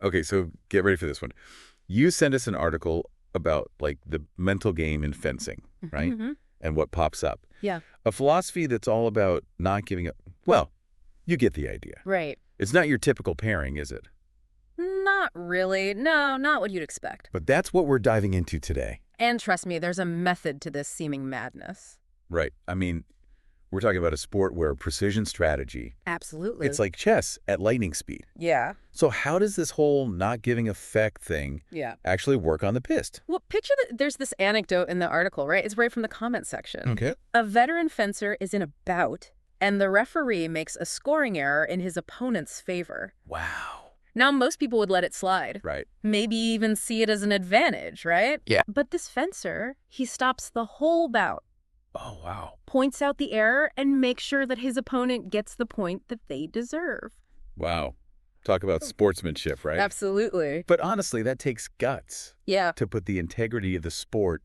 Okay, so get ready for this one. You send us an article about like the mental game in fencing, right? Mm-hmm. And what pops up. Yeah. A philosophy that's all about not giving up. Well, you get the idea. Right. It's not your typical pairing, is it? Not really. No, not what you'd expect. But that's what we're diving into today. And trust me, there's a method to this seeming madness. Right. I mean, we're talking about a sport where precision strategy, Absolutely. it's like chess at lightning speed. Yeah. So how does this whole not giving effect thing Yeah. actually work on the pist? Well, picture that there's this anecdote in the article, right? It's right from the comment section. Okay. A veteran fencer is in a bout, and the referee makes a scoring error in his opponent's favor. Wow. Now, most people would let it slide. Right. Maybe even see it as an advantage, right? Yeah. But this fencer, he stops the whole bout, Oh, wow. points out the error, and makes sure that his opponent gets the point that they deserve. Wow. Talk about sportsmanship, right? Absolutely. But honestly, that takes guts Yeah. to put the integrity of the sport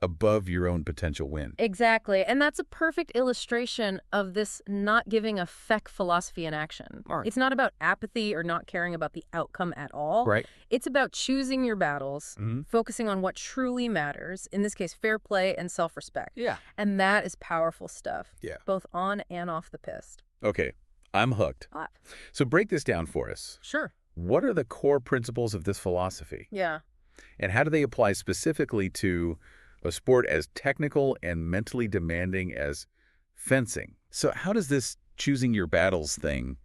above your own potential win. Exactly. And that's a perfect illustration of this not giving effect philosophy in action. Right. It's not about apathy or not caring about the outcome at all. Right. It's about choosing your battles, focusing on what truly matters, in this case, fair play and self-respect. Yeah. And that is powerful stuff, Yeah. both on and off the pist. Okay. I'm hooked. So break this down for us. Sure. What are the core principles of this philosophy? Yeah. And how do they apply specifically to a sport as technical and mentally demanding as fencing? So how does this choosing your battles thing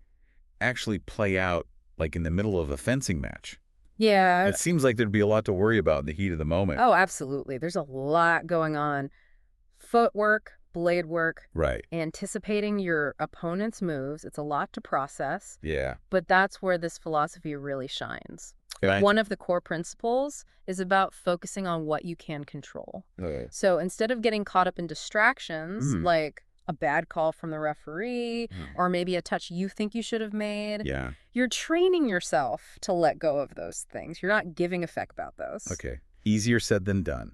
actually play out like in the middle of a fencing match? Yeah. It seems like there'd be a lot to worry about in the heat of the moment. Oh, absolutely. There's a lot going on. Footwork, blade work, Right. anticipating your opponent's moves. It's a lot to process, Yeah. but that's where this philosophy really shines. Right. One of the core principles is about focusing on what you can control. Okay. So instead of getting caught up in distractions, Mhm. like a bad call from the referee, Mhm. or maybe a touch you think you should have made, Yeah. you're training yourself to let go of those things. You're not giving a feck about those. Okay. Easier said than done.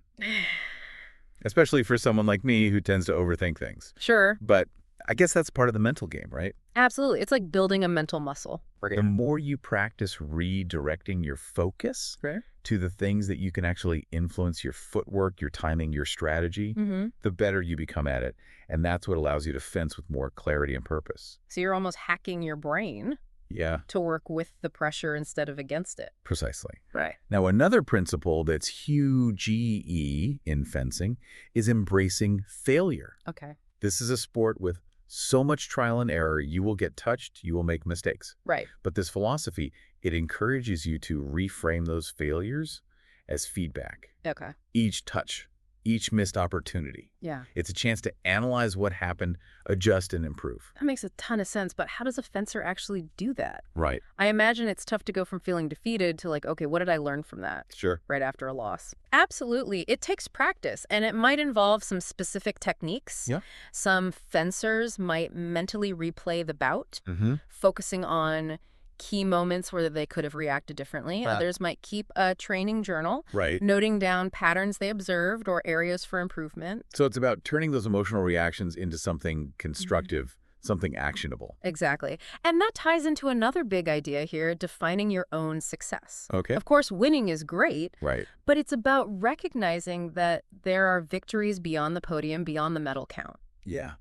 Especially for someone like me who tends to overthink things. Sure. But I guess that's part of the mental game, right? Absolutely. It's like building a mental muscle. The more you practice redirecting your focus to the things that you can actually influence your footwork, your timing, your strategy, the better you become at it. And that's what allows you to fence with more clarity and purpose. So you're almost hacking your brain Yeah, to work with the pressure instead of against it. precisely. Right. Now, another principle that's huge in fencing is embracing failure. Okay. This is a sport with so much trial and error. You will get touched, you will make mistakes. Right. But this philosophy, it encourages you to reframe those failures as feedback. Okay. Each touch, each missed opportunity. Yeah. It's a chance to analyze what happened, adjust, and improve. That makes a ton of sense, but how does a fencer actually do that? Right. I imagine it's tough to go from feeling defeated to like, okay, what did I learn from that? Sure. Right after a loss. Absolutely. It takes practice, and it might involve some specific techniques. Yeah. Some fencers might mentally replay the bout, Mm-hmm. focusing on key moments where they could have reacted differently. Others might keep a training journal, Right. noting down patterns they observed or areas for improvement. So it's about turning those emotional reactions into something constructive, something actionable. Exactly. And that ties into another big idea here, defining your own success. Okay. Of course, winning is great, Right. but it's about recognizing that there are victories beyond the podium, beyond the medal count. Yeah.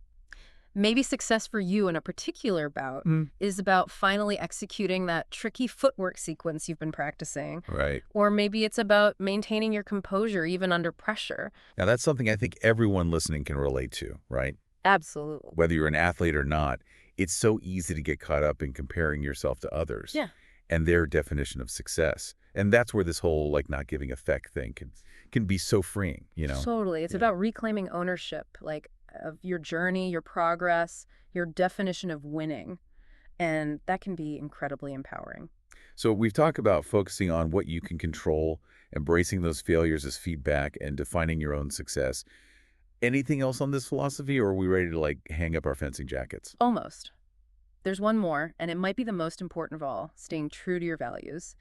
Maybe success for you in a particular bout is about finally executing that tricky footwork sequence you've been practicing. Right. Or maybe it's about maintaining your composure even under pressure. Now, that's something I think everyone listening can relate to, right? Absolutely. Whether you're an athlete or not, it's so easy to get caught up in comparing yourself to others and their definition of success. And that's where this whole like not giving effect thing can be so freeing, you know? Totally. It's about reclaiming ownership, like of your journey, your progress, your definition of winning. And that can be incredibly empowering. So we've talked about focusing on what you can control, embracing those failures as feedback, and defining your own success. Anything else on this philosophy, or are we ready to like hang up our fencing jackets? Almost. There's one more, and it might be the most important of all, staying true to your values.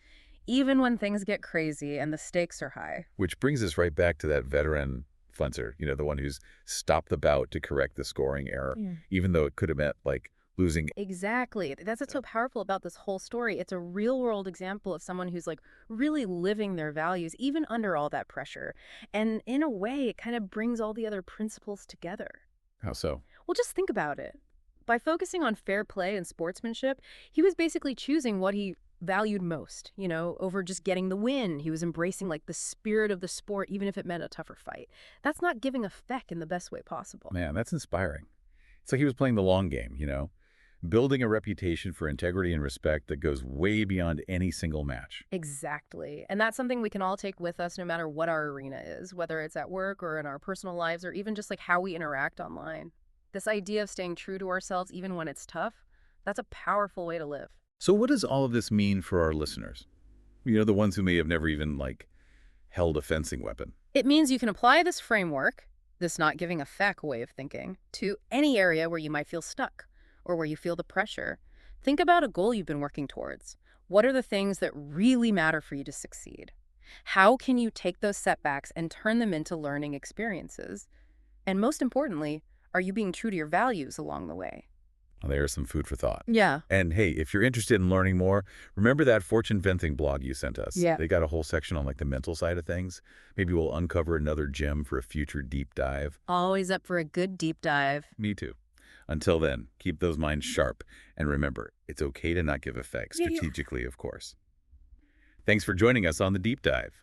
Even when things get crazy and the stakes are high. Which brings us right back to that veteran fencer, you know, the one who's stopped the bout to correct the scoring error, even though it could have meant like losing. Exactly. That's what's Yeah. so powerful about this whole story. It's a real world example of someone who's like really living their values, even under all that pressure. And in a way, it kind of brings all the other principles together. How so? Well, just think about it. By focusing on fair play and sportsmanship, he was basically choosing what he valued most, over just getting the win. He was embracing like the spirit of the sport, even if it meant a tougher fight. That's not giving a feck in the best way possible. Man, that's inspiring. It's like he was playing the long game, building a reputation for integrity and respect that goes way beyond any single match. Exactly. And that's something we can all take with us no matter what our arena is, whether it's at work or in our personal lives or even just like how we interact online. This idea of staying true to ourselves even when it's tough, that's a powerful way to live. So what does all of this mean for our listeners? The ones who may have never even, held a fencing weapon. It means you can apply this framework, this not giving a feck way of thinking, to any area where you might feel stuck or where you feel the pressure. Think about a goal you've been working towards. What are the things that really matter for you to succeed? How can you take those setbacks and turn them into learning experiences? And most importantly, are you being true to your values along the way? Well, there's some food for thought. Yeah. And hey, if you're interested in learning more, remember that fortune fencing blog you sent us? Yeah. They got a whole section on the mental side of things. Maybe we'll uncover another gem for a future deep dive. Always up for a good deep dive. Me too. Until then, keep those minds sharp. And remember, it's okay to not give effects, Yeah. strategically, of course. Thanks for joining us on the deep dive.